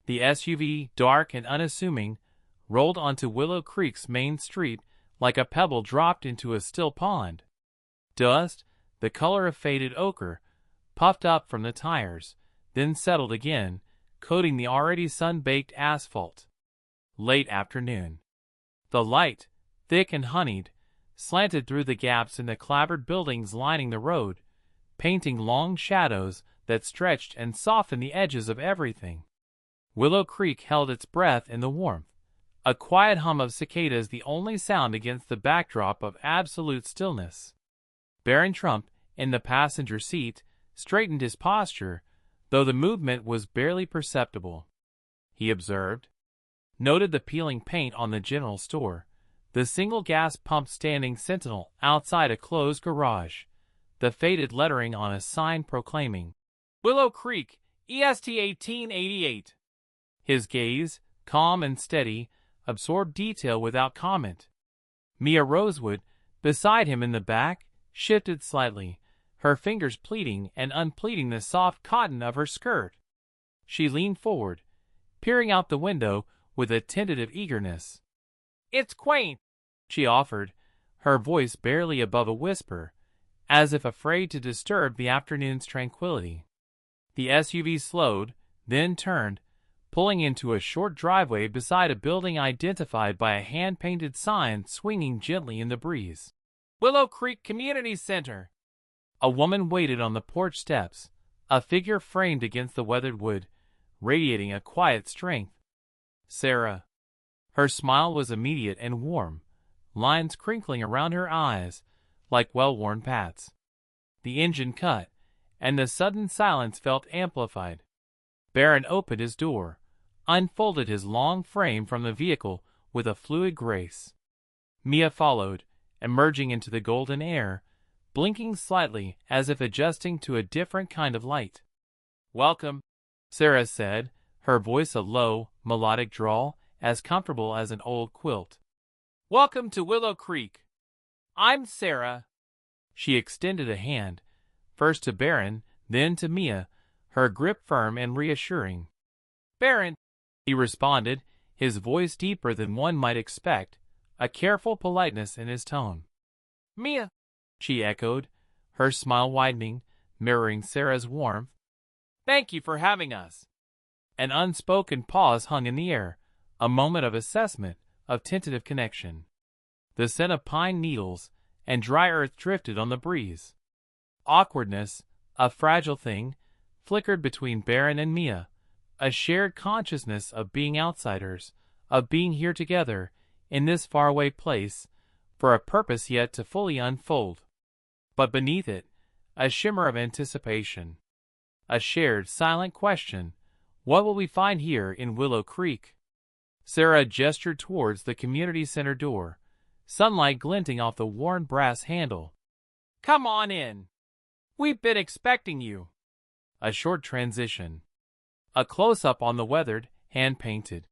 The SUV, dark and unassuming, rolled onto Willow Creek's main street like a pebble dropped into a still pond. Dust, the color of faded ochre, puffed up from the tires, then settled again, coating the already sun-baked asphalt. Late afternoon. The light, thick and honeyed, slanted through the gaps in the clapboard buildings lining the road, painting long shadows that stretched and softened the edges of everything. Willow Creek held its breath in the warmth, a quiet hum of cicadas the only sound against the backdrop of absolute stillness. Barron Trump, in the passenger seat, straightened his posture, though the movement was barely perceptible. He observed, noted the peeling paint on the general store, the single gas pump standing sentinel outside a closed garage, the faded lettering on a sign proclaiming, "Willow Creek, EST 1888. His gaze, calm and steady, absorbed detail without comment. Mia Rosewood, beside him in the back, shifted slightly, her fingers pleating and unpleating the soft cotton of her skirt. She leaned forward, peering out the window with a tentative eagerness. "It's quaint," she offered, her voice barely above a whisper, as if afraid to disturb the afternoon's tranquility. The SUV slowed, then turned, pulling into a short driveway beside a building identified by a hand-painted sign swinging gently in the breeze. "Willow Creek Community Center." A woman waited on the porch steps, a figure framed against the weathered wood, radiating a quiet strength. Sarah. Her smile was immediate and warm, lines crinkling around her eyes like well-worn pats. The engine cut, and the sudden silence felt amplified. Barron opened his door, unfolded his long frame from the vehicle with a fluid grace. Mia followed, emerging into the golden air, blinking slightly as if adjusting to a different kind of light. "Welcome," Sarah said, her voice a low, melodic drawl, as comfortable as an old quilt. "Welcome to Willow Creek. I'm Sarah." She extended a hand, first to Barron, then to Mia, her grip firm and reassuring. "Barron," he responded, his voice deeper than one might expect, a careful politeness in his tone. "Mia," she echoed, her smile widening, mirroring Sarah's warmth. "Thank you for having us." An unspoken pause hung in the air, a moment of assessment, of tentative connection. The scent of pine needles and dry earth drifted on the breeze. Awkwardness, a fragile thing, flickered between Barron and Mia, a shared consciousness of being outsiders, of being here together, in this faraway place, for a purpose yet to fully unfold. But beneath it, a shimmer of anticipation. A shared, silent question, what will we find here in Willow Creek? Sarah gestured towards the community center door, sunlight glinting off the worn brass handle. "Come on in. We've been expecting you." A short transition. A close-up on the weathered, hand-painted,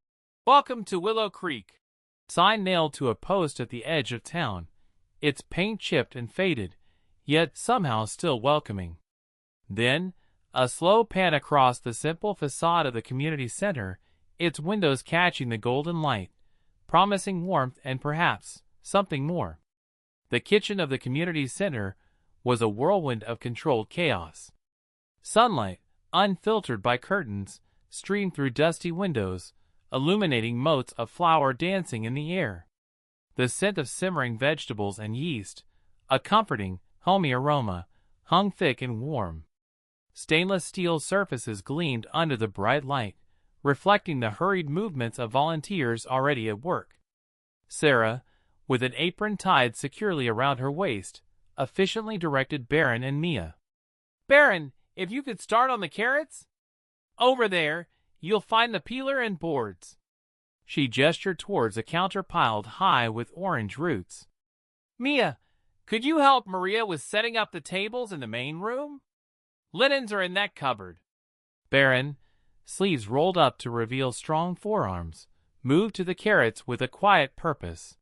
"Welcome to Willow Creek" sign nailed to a post at the edge of town, its paint chipped and faded, yet somehow still welcoming. Then, a slow pan across the simple facade of the community center, its windows catching the golden light, promising warmth and perhaps something more. The kitchen of the community center was a whirlwind of controlled chaos. Sunlight, unfiltered by curtains, streamed through dusty windows, illuminating motes of flour dancing in the air. The scent of simmering vegetables and yeast, a comforting, homey aroma, hung thick and warm. Stainless steel surfaces gleamed under the bright light, reflecting the hurried movements of volunteers already at work. Sarah, with an apron tied securely around her waist, efficiently directed Barron and Mia. "Barron, if you could start on the carrots? Over there, you'll find the peeler and boards." She gestured towards a counter piled high with orange roots. "Mia, could you help Maria with setting up the tables in the main room? Linens are in that cupboard." Barron, sleeves rolled up to reveal strong forearms, moved to the carrots with a quiet purpose.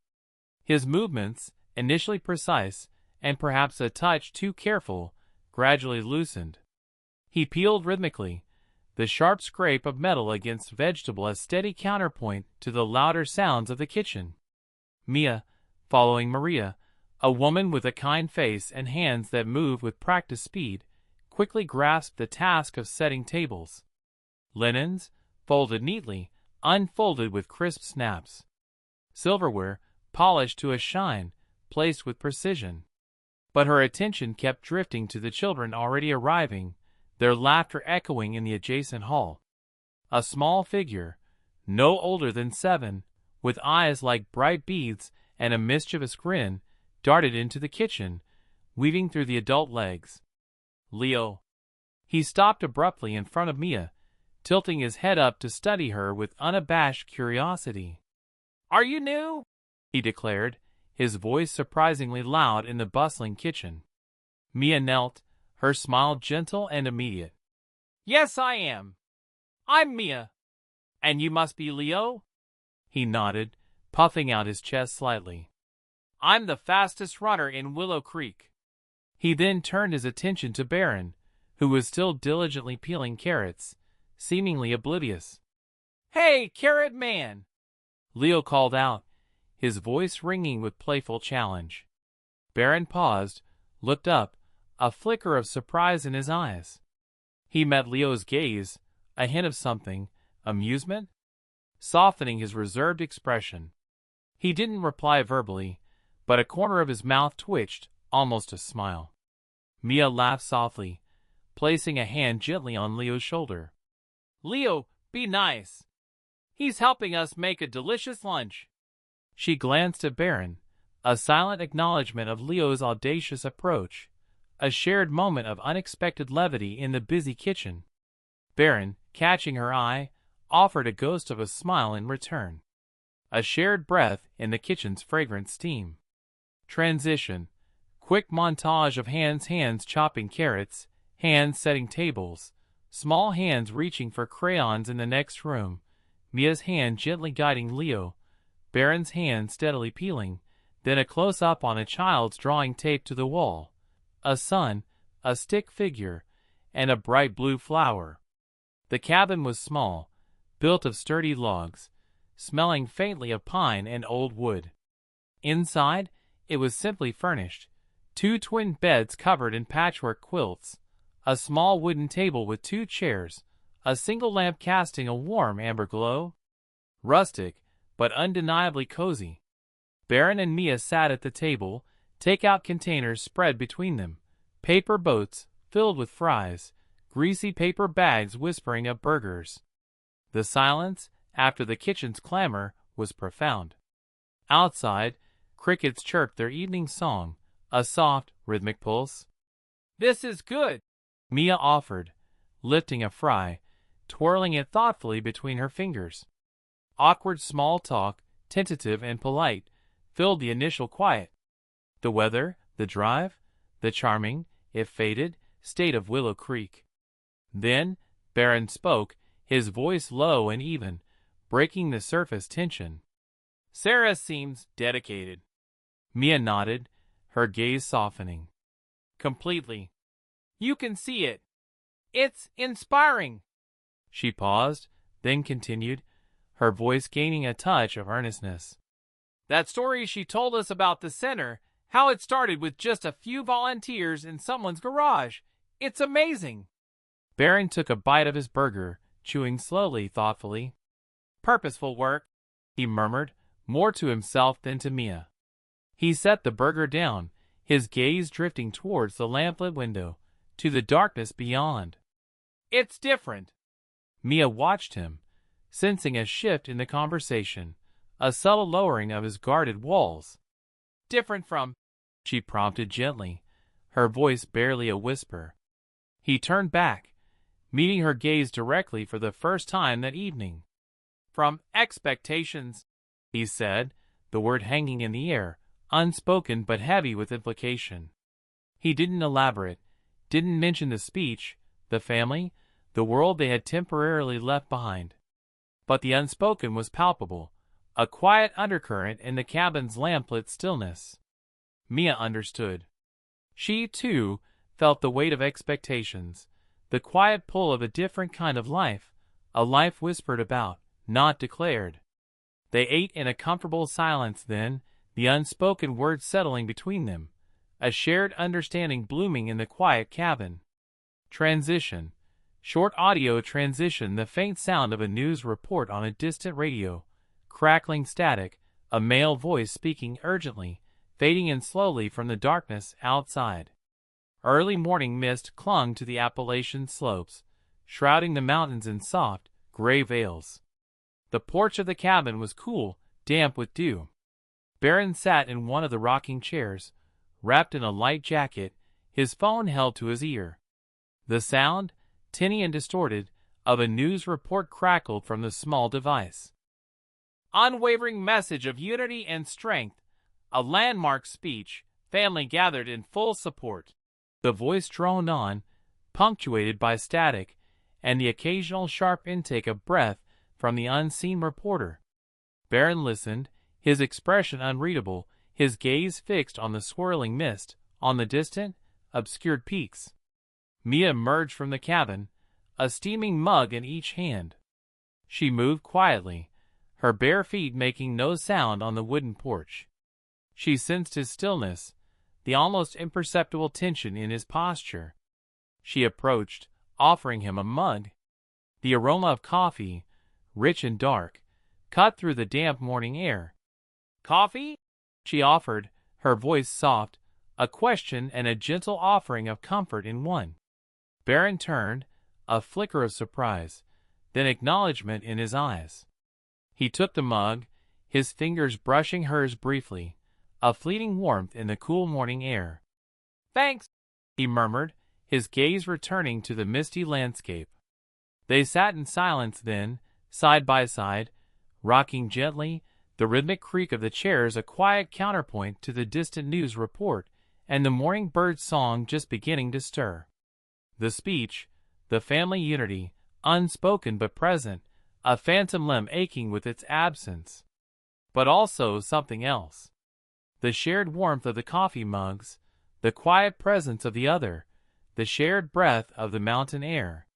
His movements, initially precise and perhaps a touch too careful, gradually loosened. He peeled rhythmically, the sharp scrape of metal against vegetable a steady counterpoint to the louder sounds of the kitchen. Mia, following Maria, a woman with a kind face and hands that moved with practiced speed, quickly grasped the task of setting tables. Linens, folded neatly, unfolded with crisp snaps. Silverware, polished to a shine, placed with precision. But her attention kept drifting to the children already arriving, their laughter echoing in the adjacent hall. A small figure, no older than 7, with eyes like bright beads and a mischievous grin, darted into the kitchen, weaving through the adult legs. Leo. He stopped abruptly in front of Mia, tilting his head up to study her with unabashed curiosity. "Are you new?" he declared, his voice surprisingly loud in the bustling kitchen. Mia knelt, her smile gentle and immediate. "Yes, I am. I'm Mia. And you must be Leo?" He nodded, puffing out his chest slightly. "I'm the fastest runner in Willow Creek." He then turned his attention to Barron, who was still diligently peeling carrots, seemingly oblivious. "Hey, carrot man!" Leo called out, his voice ringing with playful challenge. Barron paused, looked up, a flicker of surprise in his eyes. He met Leo's gaze, a hint of something, amusement, softening his reserved expression. He didn't reply verbally, but a corner of his mouth twitched, almost a smile. Mia laughed softly, placing a hand gently on Leo's shoulder. "Leo, be nice. He's helping us make a delicious lunch." She glanced at Barron, a silent acknowledgment of Leo's audacious approach, a shared moment of unexpected levity in the busy kitchen. Barron, catching her eye, offered a ghost of a smile in return. A shared breath in the kitchen's fragrant steam. Transition. Quick montage of hands chopping carrots, hands setting tables, small hands reaching for crayons in the next room, Mia's hand gently guiding Leo, Barron's hand steadily peeling, then a close-up on a child's drawing taped to the wall. A sun, a stick figure, and a bright blue flower. The cabin was small, built of sturdy logs, smelling faintly of pine and old wood. Inside, it was simply furnished. 2 twin beds covered in patchwork quilts, a small wooden table with 2 chairs, a single lamp casting a warm amber glow. Rustic, but undeniably cozy. Barron and Mia sat at the table, take-out containers spread between them, paper boats filled with fries, greasy paper bags whispering of burgers. The silence, after the kitchen's clamor, was profound. Outside, crickets chirped their evening song, a soft, rhythmic pulse. "This is good," Mia offered, lifting a fry, twirling it thoughtfully between her fingers. Awkward small talk, tentative and polite, filled the initial quiet. The weather, the drive, the charming, if faded, state of Willow Creek. Then, Barron spoke, his voice low and even, breaking the surface tension. "Sarah seems dedicated." Mia nodded, her gaze softening. "Completely. You can see it. It's inspiring." She paused, then continued, her voice gaining a touch of earnestness. "That story she told us about the center, how it started with just a few volunteers in someone's garage. It's amazing." Barron took a bite of his burger, chewing slowly, thoughtfully. "Purposeful work," he murmured, more to himself than to Mia. He set the burger down, his gaze drifting towards the lamplit window, to the darkness beyond. "It's different." Mia watched him, sensing a shift in the conversation, a subtle lowering of his guarded walls. "Different from," she prompted gently, her voice barely a whisper. He turned back, meeting her gaze directly for the first time that evening. "From expectations," he said, the word hanging in the air, unspoken but heavy with implication. He didn't elaborate, didn't mention the speech, the family, the world they had temporarily left behind. But the unspoken was palpable, a quiet undercurrent in the cabin's lamplit stillness. Mia understood. She, too, felt the weight of expectations, the quiet pull of a different kind of life, a life whispered about, not declared. They ate in a comfortable silence then, the unspoken words settling between them, a shared understanding blooming in the quiet cabin. Transition. Short audio transition, the faint sound of a news report on a distant radio, crackling static, a male voice speaking urgently, fading in slowly from the darkness outside. Early morning mist clung to the Appalachian slopes, shrouding the mountains in soft, gray veils. The porch of the cabin was cool, damp with dew. Barron sat in one of the rocking chairs, wrapped in a light jacket, his phone held to his ear. The sound, tinny and distorted, of a news report crackled from the small device. Unwavering message of unity and strength, a landmark speech, family gathered in full support. The voice droned on, punctuated by static, and the occasional sharp intake of breath from the unseen reporter. Barron listened, his expression unreadable, his gaze fixed on the swirling mist, on the distant, obscured peaks. Mia emerged from the cabin, a steaming mug in each hand. She moved quietly, her bare feet making no sound on the wooden porch. She sensed his stillness, the almost imperceptible tension in his posture. She approached, offering him a mug. The aroma of coffee, rich and dark, cut through the damp morning air. "Coffee?" she offered, her voice soft, a question and a gentle offering of comfort in one. Barron turned, a flicker of surprise, then acknowledgment in his eyes. He took the mug, his fingers brushing hers briefly, a fleeting warmth in the cool morning air. "Thanks," he murmured, his gaze returning to the misty landscape. They sat in silence then, side by side, rocking gently, the rhythmic creak of the chairs a quiet counterpoint to the distant news report, and the morning bird's song just beginning to stir. The speech, the family unity, unspoken but present, a phantom limb aching with its absence. But also something else. The shared warmth of the coffee mugs, the quiet presence of the other, the shared breath of the mountain air.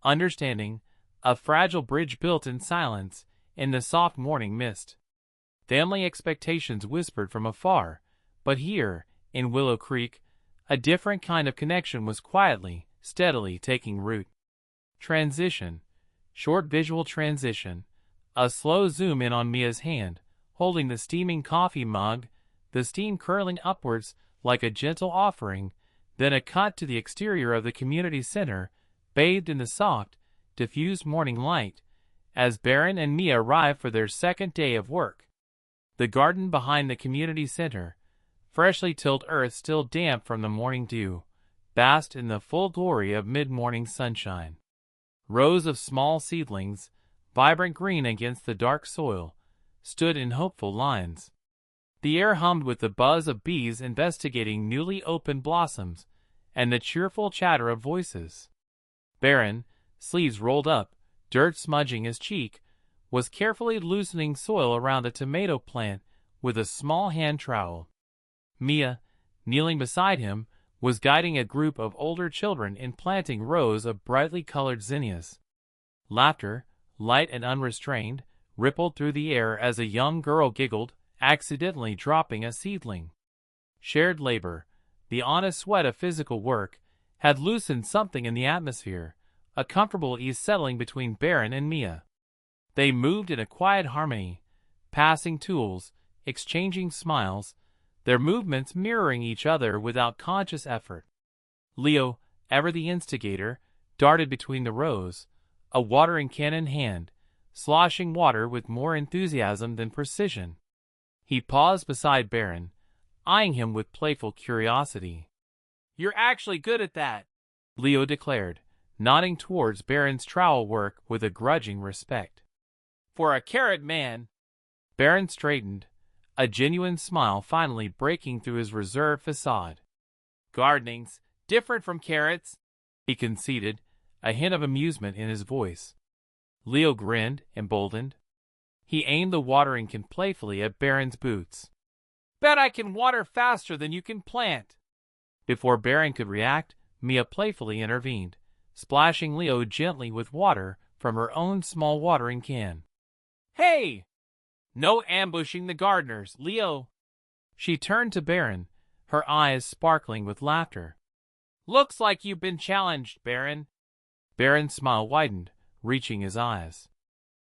Understanding, a fragile bridge built in silence, in the soft morning mist. Family expectations whispered from afar, but here, in Willow Creek, a different kind of connection was quietly, steadily taking root. Transition. Short visual transition. A slow zoom in on Mia's hand, holding the steaming coffee mug, the steam curling upwards like a gentle offering, then a cut to the exterior of the community center, bathed in the soft, diffused morning light, as Barron and Mia arrived for their second day of work. The garden behind the community center, freshly tilled earth still damp from the morning dew, basked in the full glory of mid-morning sunshine. Rows of small seedlings, vibrant green against the dark soil, stood in hopeful lines. The air hummed with the buzz of bees investigating newly opened blossoms, and the cheerful chatter of voices. Barron, sleeves rolled up, dirt smudging his cheek, was carefully loosening soil around a tomato plant with a small hand trowel. Mia, kneeling beside him, was guiding a group of older children in planting rows of brightly colored zinnias. Laughter, light and unrestrained, rippled through the air as a young girl giggled, accidentally dropping a seedling. Shared labor, the honest sweat of physical work, had loosened something in the atmosphere, a comfortable ease settling between Barron and Mia. They moved in a quiet harmony, passing tools, exchanging smiles, their movements mirroring each other without conscious effort. Leo, ever the instigator, darted between the rows, a watering can in hand, sloshing water with more enthusiasm than precision. He paused beside Barron, eyeing him with playful curiosity. "You're actually good at that," Leo declared, nodding towards Barron's trowel work with a grudging respect. "For a carrot man." Barron straightened, a genuine smile finally breaking through his reserved facade. "Gardening's different from carrots," he conceded, a hint of amusement in his voice. Leo grinned, emboldened. He aimed the watering can playfully at Barron's boots. "Bet I can water faster than you can plant." Before Barron could react, Mia playfully intervened, splashing Leo gently with water from her own small watering can. "Hey! No ambushing the gardeners, Leo!" She turned to Barron, her eyes sparkling with laughter. "Looks like you've been challenged, Barron." Barron's smile widened, reaching his eyes.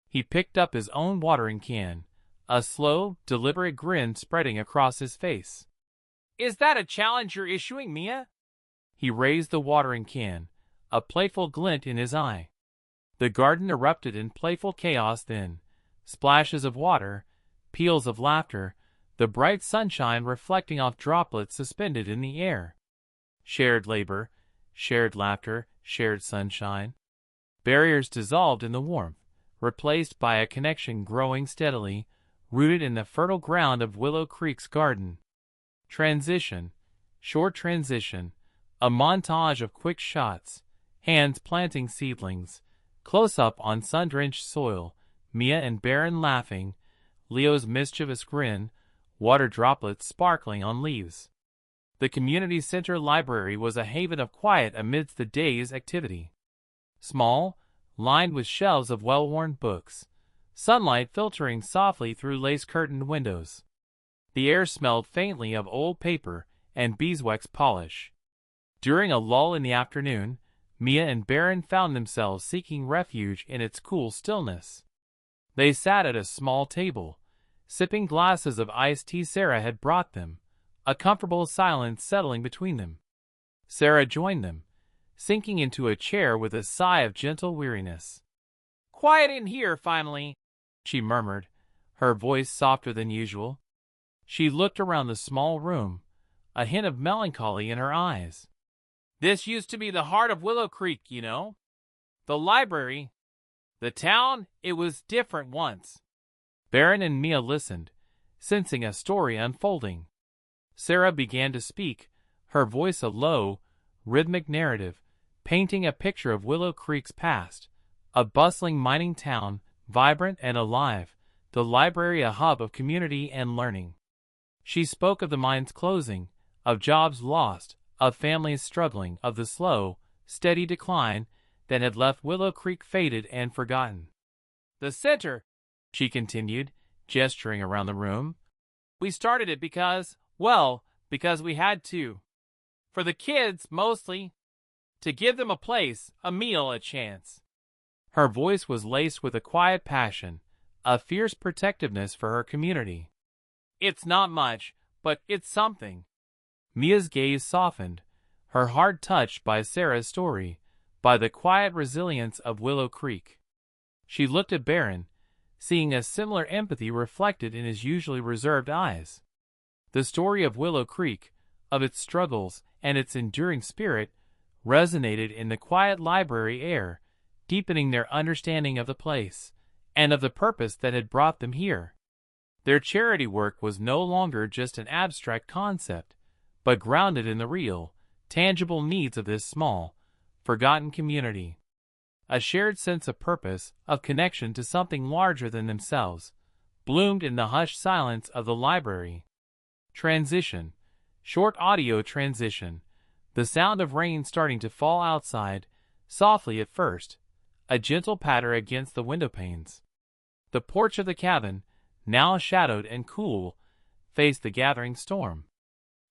He picked up his own watering can, a slow, deliberate grin spreading across his face. "Is that a challenge you're issuing, Mia?" He raised the watering can, a playful glint in his eye. The garden erupted in playful chaos then, splashes of water, peals of laughter, the bright sunshine reflecting off droplets suspended in the air. Shared labor, shared laughter, shared sunshine. Barriers dissolved in the warmth, replaced by a connection growing steadily, rooted in the fertile ground of Willow Creek's garden. Transition, short transition, a montage of quick shots, hands planting seedlings, close-up on sun-drenched soil, Mia and Barron laughing, Leo's mischievous grin, water droplets sparkling on leaves. The community center library was a haven of quiet amidst the day's activity. Small, lined with shelves of well-worn books, sunlight filtering softly through lace-curtained windows. The air smelled faintly of old paper and beeswax polish. During a lull in the afternoon, Mia and Barron found themselves seeking refuge in its cool stillness. They sat at a small table, sipping glasses of iced tea Sarah had brought them, a comfortable silence settling between them. Sarah joined them, sinking into a chair with a sigh of gentle weariness. "Quiet in here, finally," she murmured, her voice softer than usual. She looked around the small room, a hint of melancholy in her eyes. "This used to be the heart of Willow Creek, you know. The library. The town, it was different once." Barron and Mia listened, sensing a story unfolding. Sarah began to speak, her voice a low, rhythmic narrative, painting a picture of Willow Creek's past, a bustling mining town, vibrant and alive, the library a hub of community and learning. She spoke of the mine's closing, of jobs lost, of families struggling, of the slow, steady decline that had left Willow Creek faded and forgotten. "The center," she continued, gesturing around the room. "We started it because we had to. For the kids, mostly. To give them a place, a meal, a chance." Her voice was laced with a quiet passion, a fierce protectiveness for her community. "It's not much, but it's something." Mia's gaze softened, her heart touched by Sarah's story, by the quiet resilience of Willow Creek. She looked at Barron, seeing a similar empathy reflected in his usually reserved eyes. The story of Willow Creek, of its struggles and its enduring spirit, resonated in the quiet library air, deepening their understanding of the place, and of the purpose that had brought them here. Their charity work was no longer just an abstract concept, but grounded in the real, tangible needs of this small, forgotten community. A shared sense of purpose, of connection to something larger than themselves, bloomed in the hushed silence of the library. Transition. Short audio transition. The sound of rain starting to fall outside, softly at first, a gentle patter against the window panes. The porch of the cabin, now shadowed and cool, faced the gathering storm.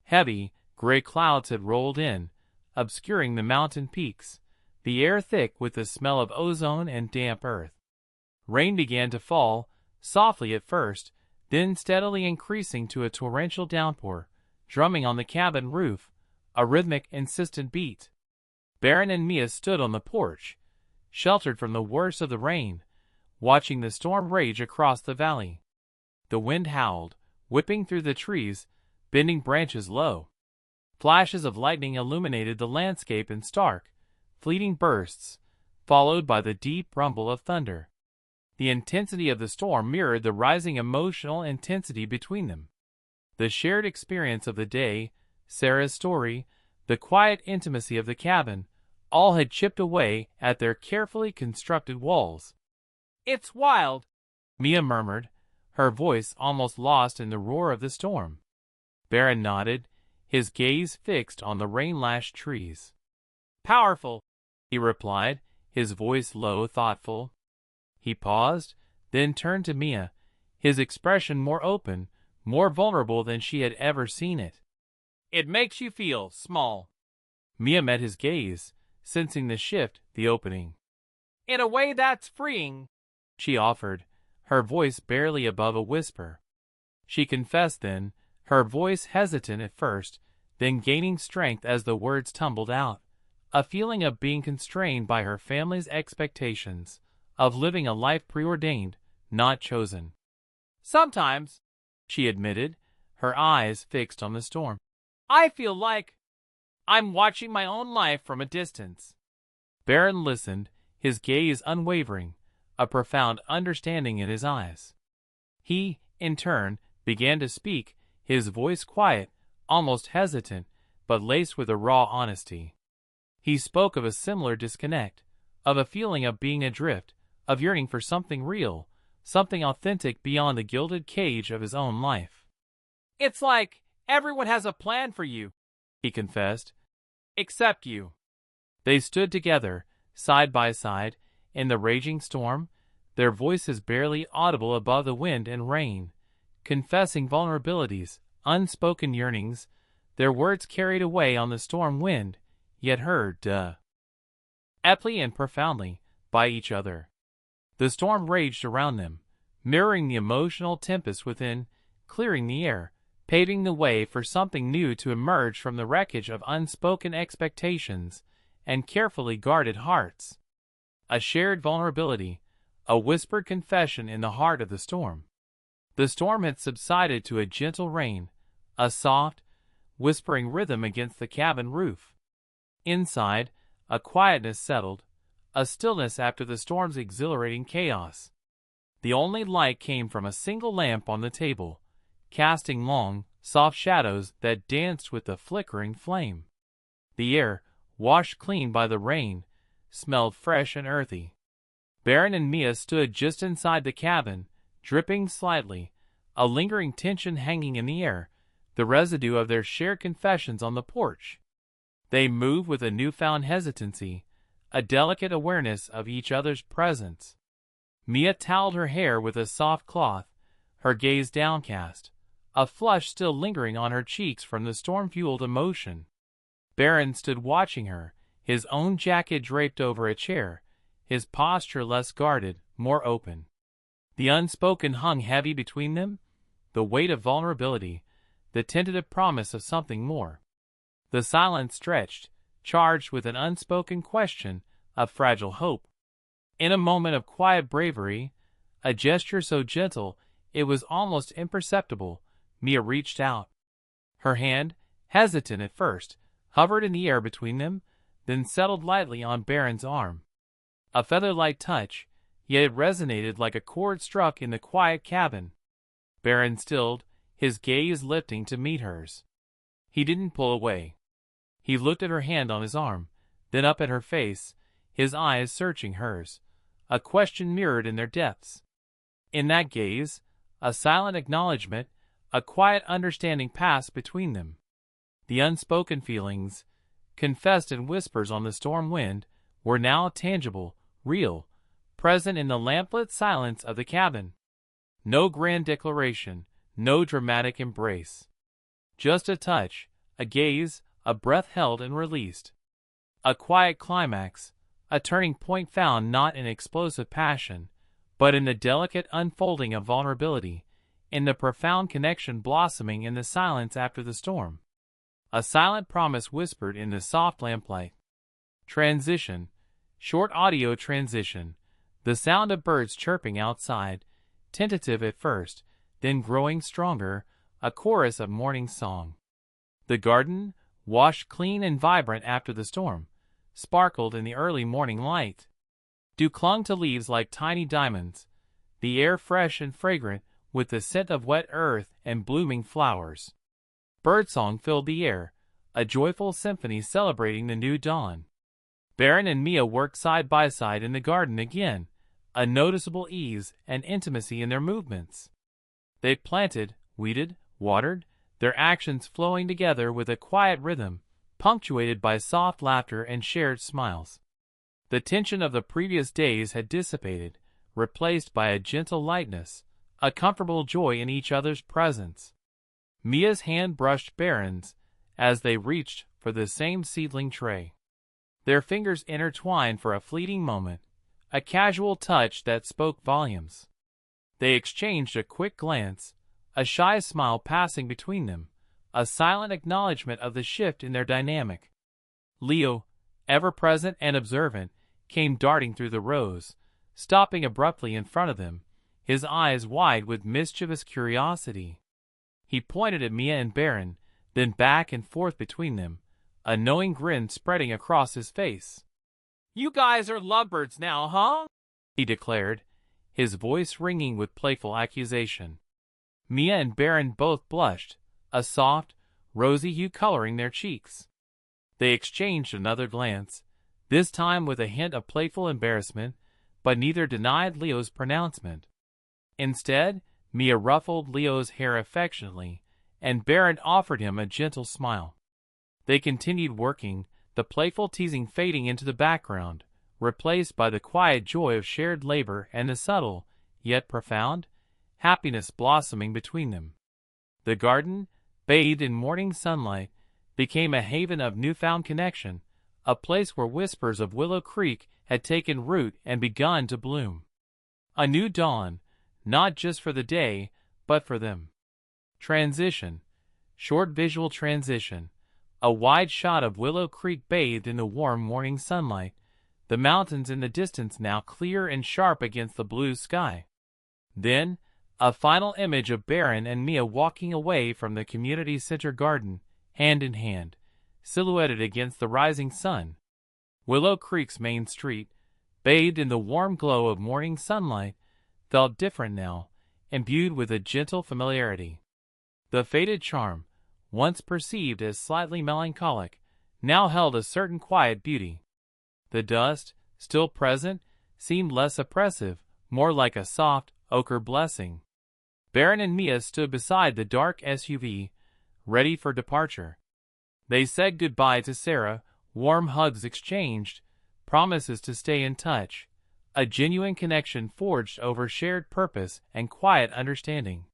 Heavy, gray clouds had rolled in, obscuring the mountain peaks, the air thick with the smell of ozone and damp earth. Rain began to fall, softly at first, then steadily increasing to a torrential downpour, drumming on the cabin roof, a rhythmic, insistent beat. Barron and Mia stood on the porch, sheltered from the worst of the rain, watching the storm rage across the valley. The wind howled, whipping through the trees, bending branches low. Flashes of lightning illuminated the landscape in stark, fleeting bursts, followed by the deep rumble of thunder. The intensity of the storm mirrored the rising emotional intensity between them. The shared experience of the day, Sarah's story, the quiet intimacy of the cabin, all had chipped away at their carefully constructed walls. "It's wild," Mia murmured, her voice almost lost in the roar of the storm. Barron nodded, his gaze fixed on the rain-lashed trees. "Powerful," he replied, his voice low, thoughtful. He paused, then turned to Mia, his expression more open, more vulnerable than she had ever seen it. It makes you feel small. Mia met his gaze, sensing the shift, the opening. In a way that's freeing, she offered, her voice barely above a whisper. She confessed then, her voice hesitant at first, then gaining strength as the words tumbled out, a feeling of being constrained by her family's expectations, of living a life preordained, not chosen. Sometimes, she admitted, her eyes fixed on the storm, I feel like I'm watching my own life from a distance. Barron listened, his gaze unwavering, a profound understanding in his eyes. He, in turn, began to speak, his voice quiet, almost hesitant, but laced with a raw honesty. He spoke of a similar disconnect, of a feeling of being adrift, of yearning for something real, something authentic beyond the gilded cage of his own life. It's like everyone has a plan for you, he confessed, except you. They stood together, side by side, in the raging storm, their voices barely audible above the wind and rain, confessing vulnerabilities, unspoken yearnings, their words carried away on the storm wind, yet heard, aptly and profoundly, by each other. The storm raged around them, mirroring the emotional tempest within, clearing the air, paving the way for something new to emerge from the wreckage of unspoken expectations and carefully guarded hearts. A shared vulnerability, a whispered confession in the heart of the storm. The storm had subsided to a gentle rain, a soft, whispering rhythm against the cabin roof. Inside, a quietness settled, a stillness after the storm's exhilarating chaos. The only light came from a single lamp on the table, casting long, soft shadows that danced with the flickering flame. The air, washed clean by the rain, smelled fresh and earthy. Barron and Mia stood just inside the cabin, dripping slightly, a lingering tension hanging in the air, the residue of their shared confessions on the porch. They moved with a newfound hesitancy, a delicate awareness of each other's presence. Mia toweled her hair with a soft cloth, her gaze downcast, a flush still lingering on her cheeks from the storm-fueled emotion. Barron stood watching her, his own jacket draped over a chair, his posture less guarded, more open. The unspoken hung heavy between them, the weight of vulnerability, the tentative promise of something more. The silence stretched, charged with an unspoken question of fragile hope. In a moment of quiet bravery, a gesture so gentle it was almost imperceptible, Mia reached out. Her hand, hesitant at first, hovered in the air between them, then settled lightly on Barron's arm. A feather-light touch, yet it resonated like a chord struck in the quiet cabin. Barron stilled, his gaze lifting to meet hers. He didn't pull away. He looked at her hand on his arm, then up at her face, his eyes searching hers, a question mirrored in their depths. In that gaze, a silent acknowledgment, a quiet understanding passed between them. The unspoken feelings, confessed in whispers on the storm wind, were now tangible, real, present in the lamplit silence of the cabin. No grand declaration, no dramatic embrace. Just a touch, a gaze, a breath held and released. A quiet climax, a turning point found not in explosive passion, but in the delicate unfolding of vulnerability, in the profound connection blossoming in the silence after the storm. A silent promise whispered in the soft lamplight. Transition, short audio transition, the sound of birds chirping outside, tentative at first, then growing stronger, a chorus of morning song. The garden, washed clean and vibrant after the storm, sparkled in the early morning light. Dew clung to leaves like tiny diamonds, the air fresh and fragrant with the scent of wet earth and blooming flowers. Birdsong filled the air, a joyful symphony celebrating the new dawn. Barron and Mia worked side by side in the garden again, a noticeable ease and intimacy in their movements. They planted, weeded, watered, their actions flowing together with a quiet rhythm, punctuated by soft laughter and shared smiles. The tension of the previous days had dissipated, replaced by a gentle lightness, a comfortable joy in each other's presence. Mia's hand brushed Barron's as they reached for the same seedling tray. Their fingers intertwined for a fleeting moment, a casual touch that spoke volumes. They exchanged a quick glance, a shy smile passing between them, a silent acknowledgement of the shift in their dynamic. Leo, ever present and observant, came darting through the rows, stopping abruptly in front of them, his eyes wide with mischievous curiosity. He pointed at Mia and Barron, then back and forth between them, a knowing grin spreading across his face. "You guys are lovebirds now, huh?" he declared, his voice ringing with playful accusation. Mia and Barron both blushed, a soft, rosy hue coloring their cheeks. They exchanged another glance, this time with a hint of playful embarrassment, but neither denied Leo's pronouncement. Instead, Mia ruffled Leo's hair affectionately, and Barron offered him a gentle smile. They continued working, the playful teasing fading into the background, replaced by the quiet joy of shared labor and the subtle, yet profound, happiness blossoming between them. The garden, bathed in morning sunlight, became a haven of newfound connection, a place where whispers of Willow Creek had taken root and begun to bloom. A new dawn, not just for the day, but for them. Transition. Short visual transition. A wide shot of Willow Creek bathed in the warm morning sunlight, the mountains in the distance now clear and sharp against the blue sky. Then, a final image of Barron and Mia walking away from the community center garden, hand in hand, silhouetted against the rising sun. Willow Creek's main street, bathed in the warm glow of morning sunlight, felt different now, imbued with a gentle familiarity. The faded charm, once perceived as slightly melancholic, now held a certain quiet beauty. The dust, still present, seemed less oppressive, more like a soft, ochre blessing. Barron and Mia stood beside the dark SUV, ready for departure. They said goodbye to Sarah, warm hugs exchanged, promises to stay in touch, a genuine connection forged over shared purpose and quiet understanding.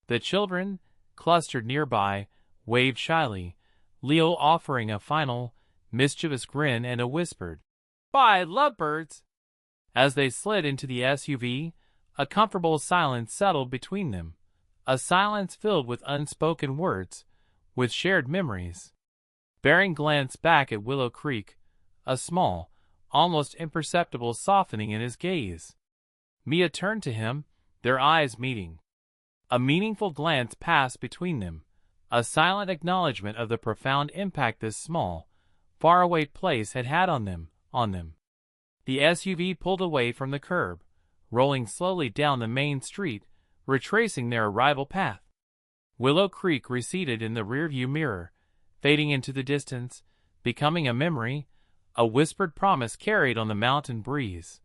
The children, clustered nearby, waved shyly, Leo offering a final, mischievous grin and a whispered, "Bye, lovebirds!" As they slid into the SUV, a comfortable silence settled between them, a silence filled with unspoken words, with shared memories. Barron glanced back at Willow Creek, a small, almost imperceptible softening in his gaze. Mia turned to him, their eyes meeting. A meaningful glance passed between them, a silent acknowledgement of the profound impact this small, faraway place had had on them. The SUV pulled away from the curb, rolling slowly down the main street, retracing their arrival path. Willow Creek receded in the rearview mirror, fading into the distance, becoming a memory, a whispered promise carried on the mountain breeze.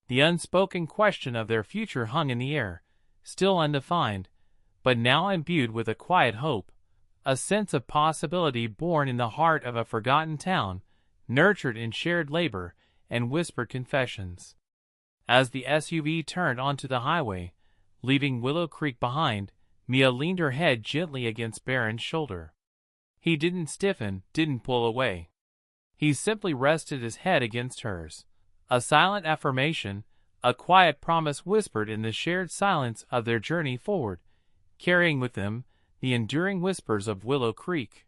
The unspoken question of their future hung in the air, still undefined, but now imbued with a quiet hope, a sense of possibility born in the heart of a forgotten town, nurtured in shared labor and whispered confessions. As the SUV turned onto the highway, leaving Willow Creek behind, Mia leaned her head gently against Barron's shoulder. He didn't stiffen, didn't pull away. He simply rested his head against hers, a silent affirmation, a quiet promise whispered in the shared silence of their journey forward, carrying with them the enduring whispers of Willow Creek.